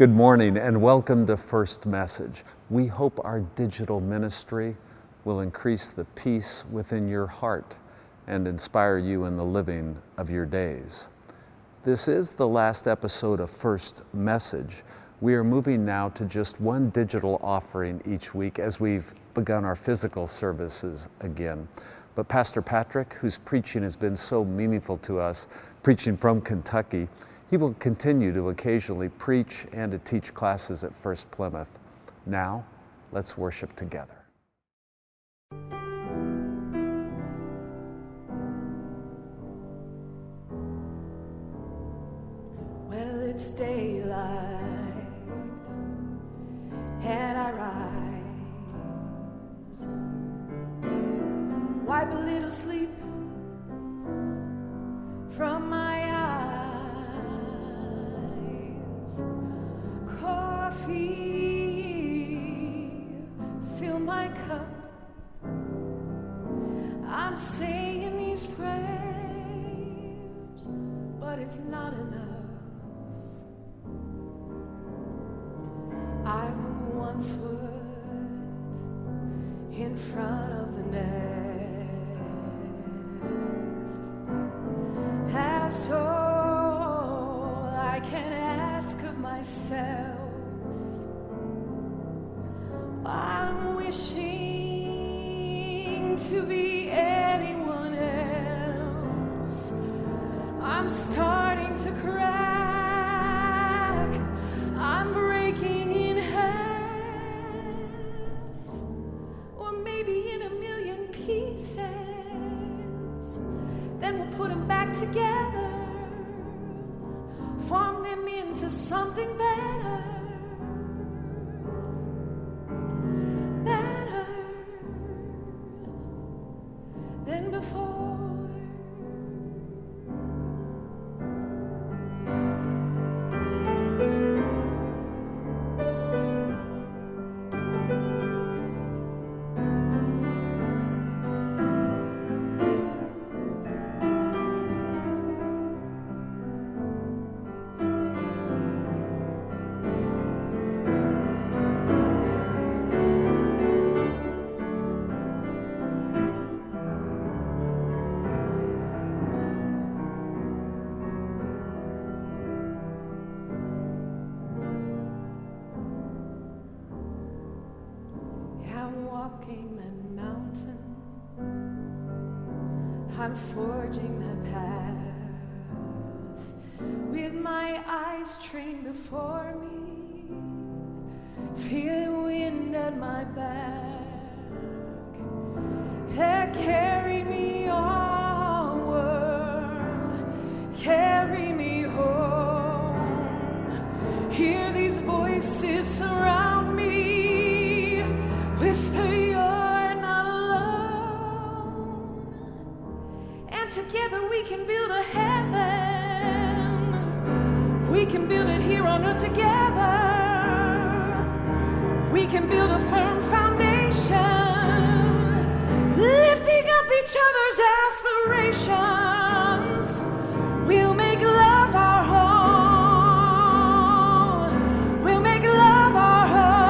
Good morning and welcome to First Message. We hope our digital ministry will increase the peace within your heart and inspire you in the living of your days. This is the last episode of First Message. We are moving now to just one digital offering each week as we've begun our physical services again. But Pastor Patrick, whose preaching has been so meaningful to us, preaching from Kentucky, he will continue to occasionally preach and to teach classes at First-Plymouth. Now, let's worship together. Well, it's daylight, and I rise, wipe a little sleep from my eyes. Coffee, fill my cup. I'm saying these prayers, but it's not enough. I'm 1 foot in front of the next. That's all I can ask of myself. I'm wishing to be anyone else. I'm starting to crack. I'm breaking in half, or maybe in a million pieces. Then we'll put them back together, form them into something better. Better than before. That mountain, I'm forging that path with my eyes trained before me. Feel the wind at my back, carry me onward, carry me home. Hear these voices surround me, whisper you're not alone, and together we can build a heaven. We can build it here on earth together. We can build a firm foundation, lifting up each other's aspirations. We'll make love our home. We'll make love our home.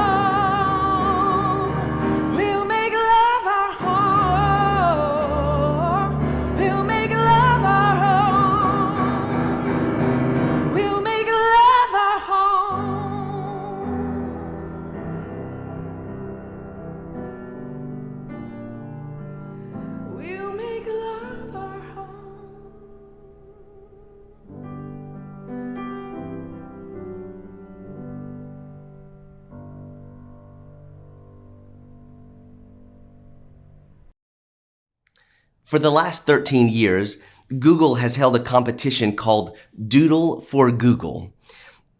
We'll make love our home. We'll make love our home. We'll make love our home. We'll make love our home. For the last 13 years, Google has held a competition called Doodle for Google.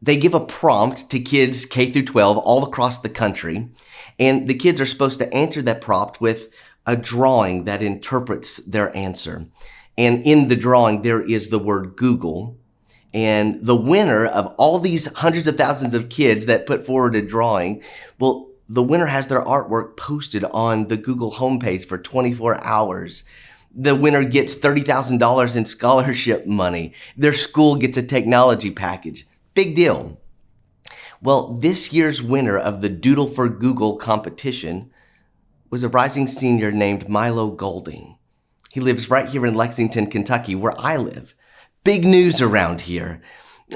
They give a prompt to kids K through 12 all across the country, and the kids are supposed to answer that prompt with a drawing that interprets their answer. And in the drawing, there is the word Google. And the winner of all these hundreds of thousands of kids that put forward a drawing, well, the winner has their artwork posted on the Google homepage for 24 hours. The winner gets $30,000 in scholarship money. Their school gets a technology package. Big deal. Well, this year's winner of the Doodle for Google competition was a rising senior named Milo Golding. He lives right here in Lexington, Kentucky, where I live. Big news around here.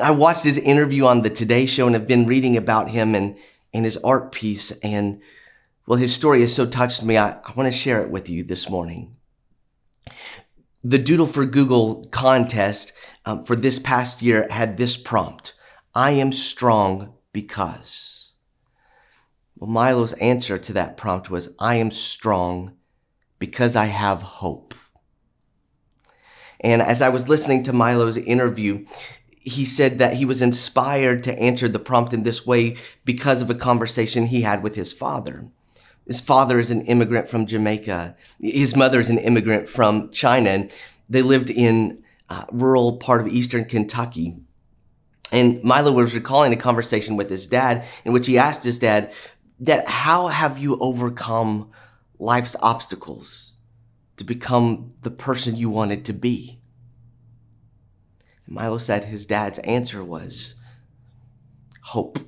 I watched his interview on the Today Show and have been reading about him and his art piece. And, well, his story has so touched me, I want to share it with you this morning. The Doodle for Google contest for this past year had this prompt: I am strong because. Well, Milo's answer to that prompt was, I am strong because I have hope. And as I was listening to Milo's interview, he said that he was inspired to answer the prompt in this way because of a conversation he had with his father. His father is an immigrant from Jamaica. His mother is an immigrant from China. And they lived in a rural part of eastern Kentucky. And Milo was recalling a conversation with his dad in which he asked his dad, Dad, how have you overcome life's obstacles to become the person you wanted to be? And Milo said his dad's answer was, hope.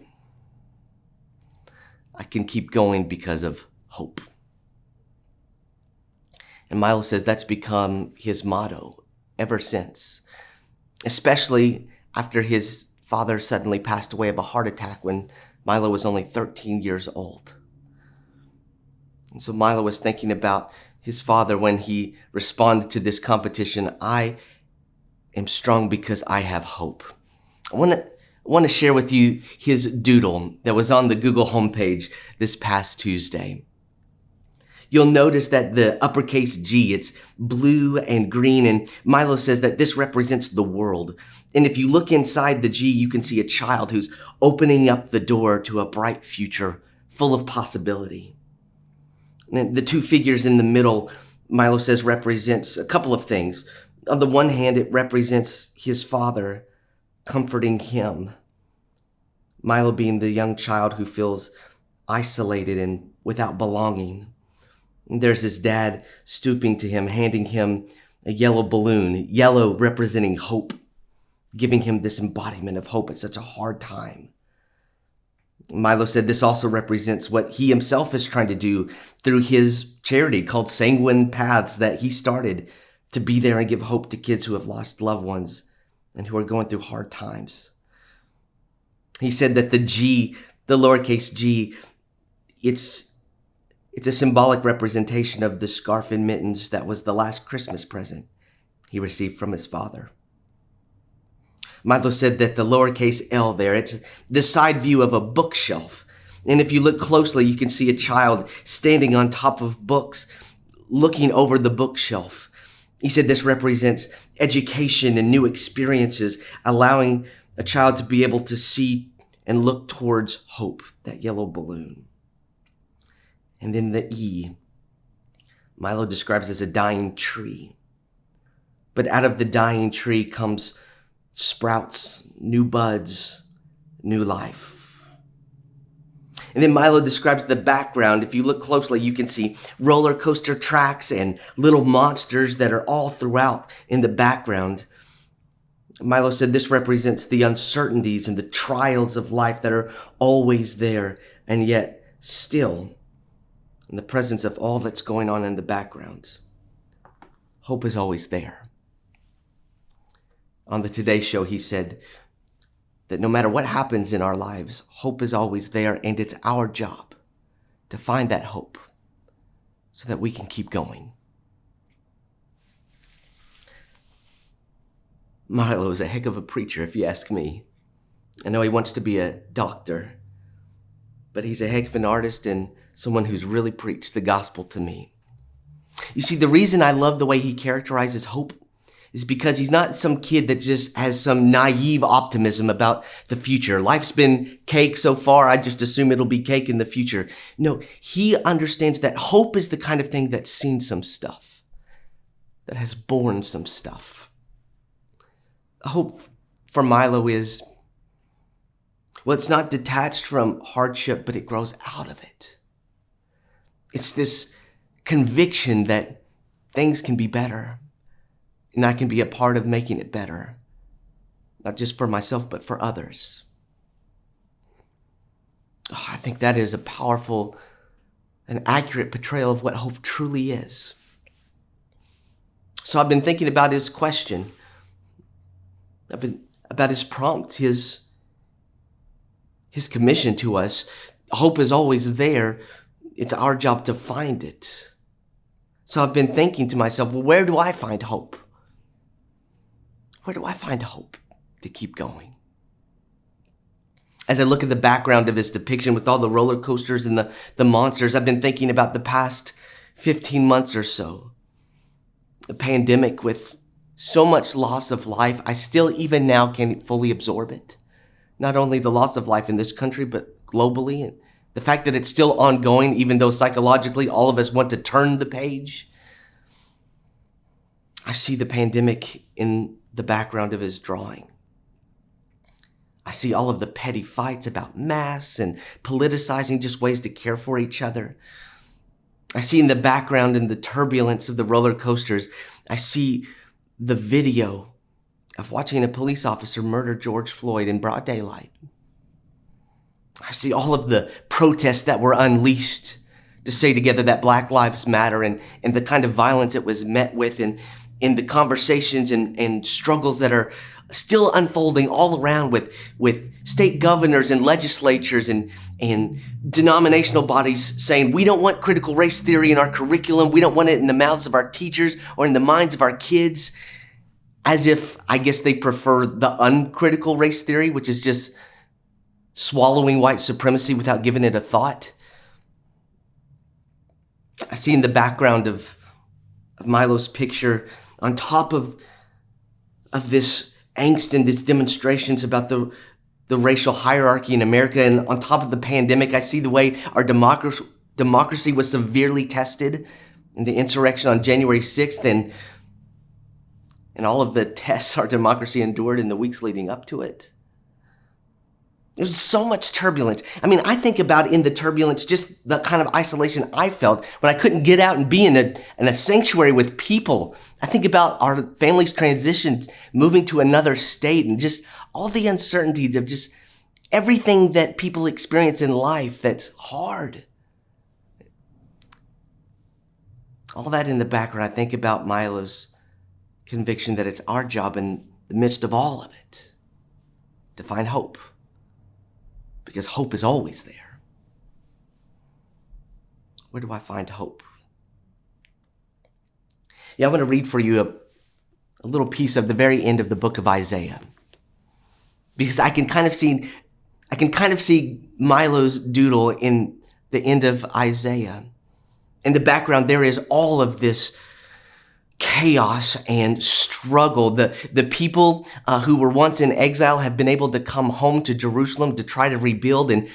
I can keep going because of hope. And Milo says that's become his motto ever since, especially after his father suddenly passed away of a heart attack when Milo was only 13 years old. And so Milo was thinking about his father when he responded to this competition. I am strong because I have hope. I want to share with you his doodle that was on the Google homepage this past Tuesday. You'll notice that the uppercase G, it's blue and green, and Milo says that this represents the world. And if you look inside the G, you can see a child who's opening up the door to a bright future full of possibility. And the two figures in the middle, Milo says, represents a couple of things. On the one hand, it represents his father comforting him. Milo being the young child who feels isolated and without belonging. And there's his dad stooping to him, handing him a yellow balloon, yellow representing hope, giving him this embodiment of hope at such a hard time. Milo said this also represents what he himself is trying to do through his charity called Sanguine Paths that he started to be there and give hope to kids who have lost loved ones and who are going through hard times. He said that the G, the lowercase g, it's a symbolic representation of the scarf and mittens that was the last Christmas present he received from his father. Milo said that the lowercase l there, it's the side view of a bookshelf. And if you look closely, you can see a child standing on top of books, looking over the bookshelf. He said this represents education and new experiences, allowing a child to be able to see and look towards hope, that yellow balloon. And then the E, Milo describes as a dying tree. But out of the dying tree comes sprouts, new buds, new life. And then Milo describes the background. If you look closely, you can see roller coaster tracks and little monsters that are all throughout in the background. Milo said this represents the uncertainties and the trials of life that are always there, and yet still, in the presence of all that's going on in the background, hope is always there. On the Today Show, he said that no matter what happens in our lives, hope is always there, and it's our job to find that hope so that we can keep going. Milo is a heck of a preacher, if you ask me. I know he wants to be a doctor, but he's a heck of an artist and someone who's really preached the gospel to me. You see, the reason I love the way he characterizes hope is because he's not some kid that just has some naive optimism about the future. Life's been cake so far, I just assume it'll be cake in the future. No, he understands that hope is the kind of thing that's seen some stuff, that has borne some stuff. Hope for Milo is, well, it's not detached from hardship, but it grows out of it. It's this conviction that things can be better, and I can be a part of making it better, not just for myself, but for others. Oh, I think that is a powerful and accurate portrayal of what hope truly is. So I've been thinking about his question, about his prompt, his commission to us. Hope is always there. It's our job to find it. So I've been thinking to myself, well, where do I find hope? Where do I find hope to keep going? As I look at the background of his depiction with all the roller coasters and the monsters, I've been thinking about the past 15 months or so. The pandemic with so much loss of life, I still even now can't fully absorb it. Not only the loss of life in this country, but globally. And the fact that it's still ongoing, even though psychologically all of us want to turn the page. I see the pandemic in the background of his drawing. I see all of the petty fights about masks and politicizing just ways to care for each other. I see in the background in the turbulence of the roller coasters, I see the video of watching a police officer murder George Floyd in broad daylight. I see all of the protests that were unleashed to say together that Black Lives Matter and the kind of violence it was met with and in the conversations and struggles that are still unfolding all around with state governors and legislatures and denominational bodies saying, we don't want critical race theory in our curriculum. We don't want it in the mouths of our teachers or in the minds of our kids, as if, I guess, they prefer the uncritical race theory, which is just swallowing white supremacy without giving it a thought. I see in the background of Milo's picture, on top of this angst and these demonstrations about the racial hierarchy in America, and on top of the pandemic, I see the way our democracy was severely tested in the insurrection on January 6th and all of the tests our democracy endured in the weeks leading up to it. There's so much turbulence. I mean, I think about in the turbulence just the kind of isolation I felt when I couldn't get out and be in a sanctuary with people. I think about our family's transition, moving to another state, and just all the uncertainties of just everything that people experience in life that's hard. All that in the background, I think about Milo's conviction that it's our job in the midst of all of it to find hope. Because hope is always there. Where do I find hope? Yeah, I want to read for you a little piece of the very end of the book of Isaiah. Because I can kind of see Milo's doodle in the end of Isaiah. In the background, there is all of this chaos and struggle. The people who were once in exile have been able to come home to Jerusalem to try to rebuild. And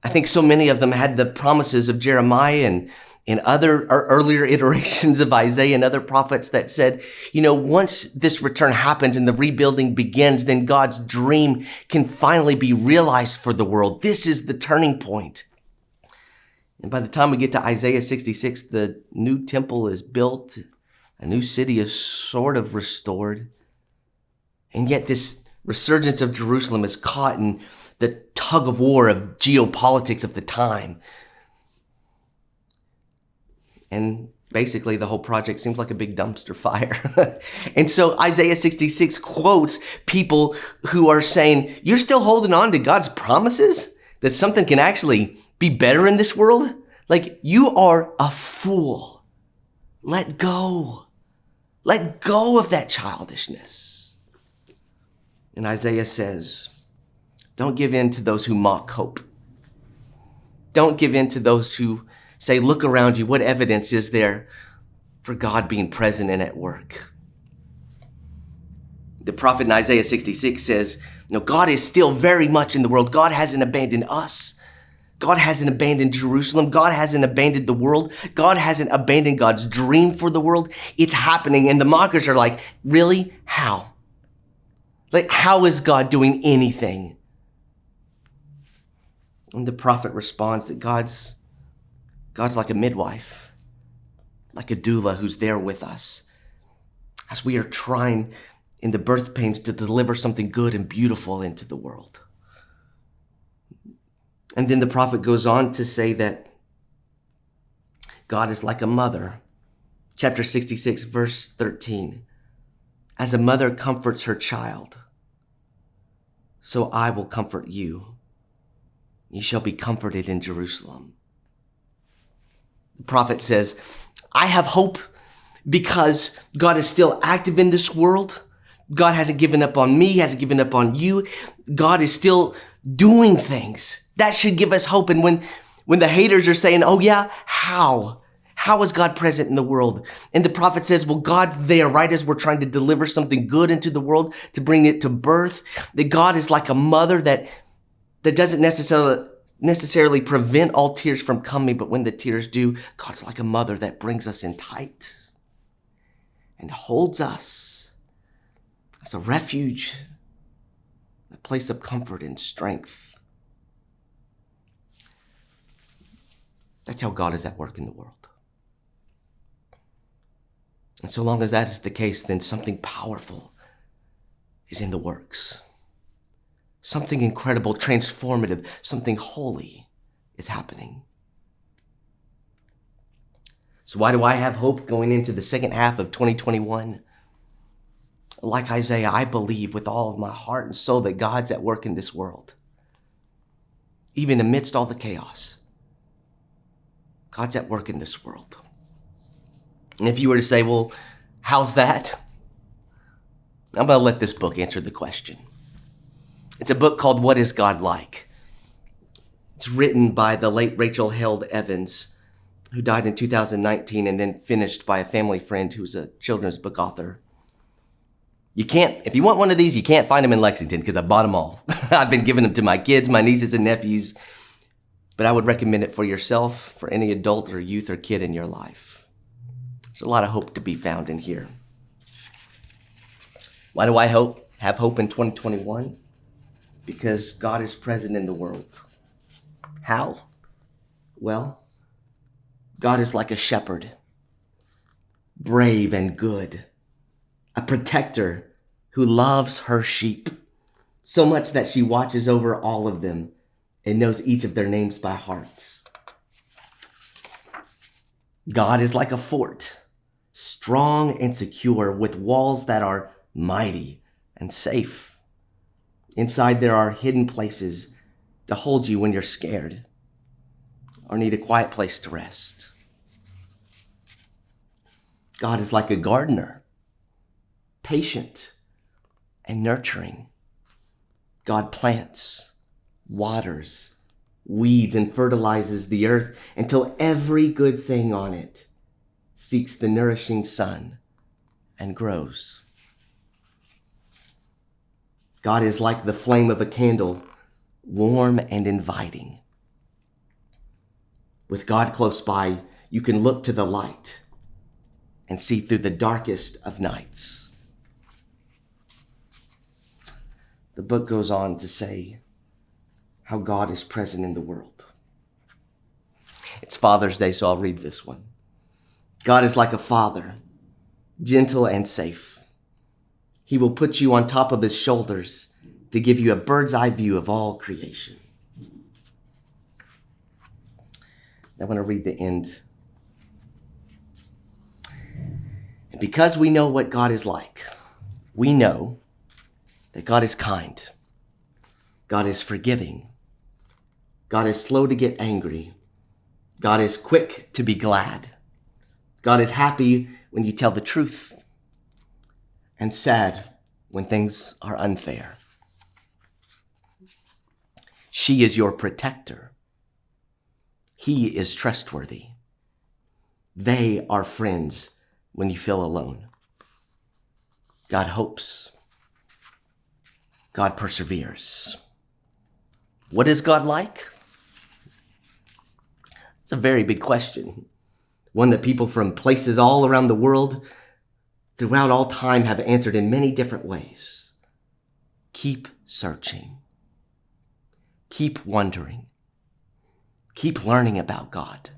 I think so many of them had the promises of Jeremiah and other earlier iterations of Isaiah and other prophets that said, once this return happens and the rebuilding begins, then God's dream can finally be realized for the world. This is the turning point. And by the time we get to Isaiah 66, the new temple is built. A new city is sort of restored. And yet this resurgence of Jerusalem is caught in the tug of war of geopolitics of the time. And basically the whole project seems like a big dumpster fire. And so Isaiah 66 quotes people who are saying, you're still holding on to God's promises? That something can actually be better in this world? Like, you are a fool. Let go. Let go of that childishness. And Isaiah says, don't give in to those who mock hope. Don't give in to those who say, look around you. What evidence is there for God being present and at work? The prophet in Isaiah 66 says, God is still very much in the world. God hasn't abandoned us. God hasn't abandoned Jerusalem. God hasn't abandoned the world. God hasn't abandoned God's dream for the world. It's happening. And the mockers are like, really? How? Like, how is God doing anything? And the prophet responds that God's like a midwife, like a doula who's there with us as we are trying in the birth pains to deliver something good and beautiful into the world. And then the prophet goes on to say that God is like a mother. Chapter 66, verse 13. As a mother comforts her child, so I will comfort you. You shall be comforted in Jerusalem. The prophet says, I have hope because God is still active in this world. God hasn't given up on me, hasn't given up on you. God is still doing things. That should give us hope. And when the haters are saying, oh yeah, how? How is God present in the world? And the prophet says, well, God's there right as we're trying to deliver something good into the world, to bring it to birth. That God is like a mother that doesn't necessarily prevent all tears from coming, but when the tears do, God's like a mother that brings us in tight and holds us as a refuge, a place of comfort and strength. That's how God is at work in the world. And so long as that is the case, then something powerful is in the works. Something incredible, transformative, something holy is happening. So why do I have hope going into the second half of 2021? Like Isaiah, I believe with all of my heart and soul that God's at work in this world. Even amidst all the chaos, God's at work in this world. And if you were to say, well, how's that? I'm going to let this book answer the question. It's a book called What is God Like? It's written by the late Rachel Held Evans, who died in 2019 and then finished by a family friend who's a children's book author. If you want one of these, you can't find them in Lexington because I bought them all. I've been giving them to my kids, my nieces and nephews, but I would recommend it for yourself, for any adult or youth or kid in your life. There's a lot of hope to be found in here. Why do I have hope in 2021? Because God is present in the world. How? Well, God is like a shepherd, brave and good, a protector who loves her sheep so much that she watches over all of them and knows each of their names by heart. God is like a fort, strong and secure, with walls that are mighty and safe. Inside there are hidden places to hold you when you're scared or need a quiet place to rest. God is like a gardener, patient and nurturing. God plants, waters, weeds, and fertilizes the earth until every good thing on it seeks the nourishing sun and grows. God is like the flame of a candle, warm and inviting. With God close by, you can look to the light and see through the darkest of nights. The book goes on to say how God is present in the world. It's Father's Day, so I'll read this one. God is like a father, gentle and safe. He will put you on top of his shoulders to give you a bird's eye view of all creation. I want to read the end. And because we know what God is like, we know that God is kind. God is forgiving. God is slow to get angry. God is quick to be glad. God is happy when you tell the truth and sad when things are unfair. She is your protector. He is trustworthy. They are friends when you feel alone. God hopes. God perseveres. What is God like? It's a very big question. One that people from places all around the world throughout all time have answered in many different ways. Keep searching. Keep wondering. Keep learning about God.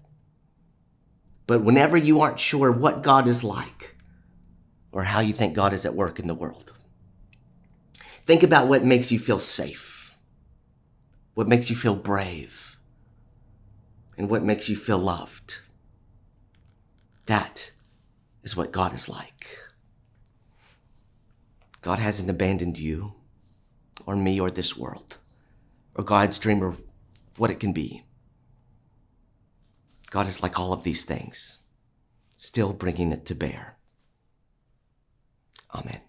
But whenever you aren't sure what God is like or how you think God is at work in the world, think about what makes you feel safe. what makes you feel brave, and what makes you feel loved. That is what God is like. God hasn't abandoned you or me or this world or God's dream or what it can be. God is like all of these things, still bringing it to bear. Amen.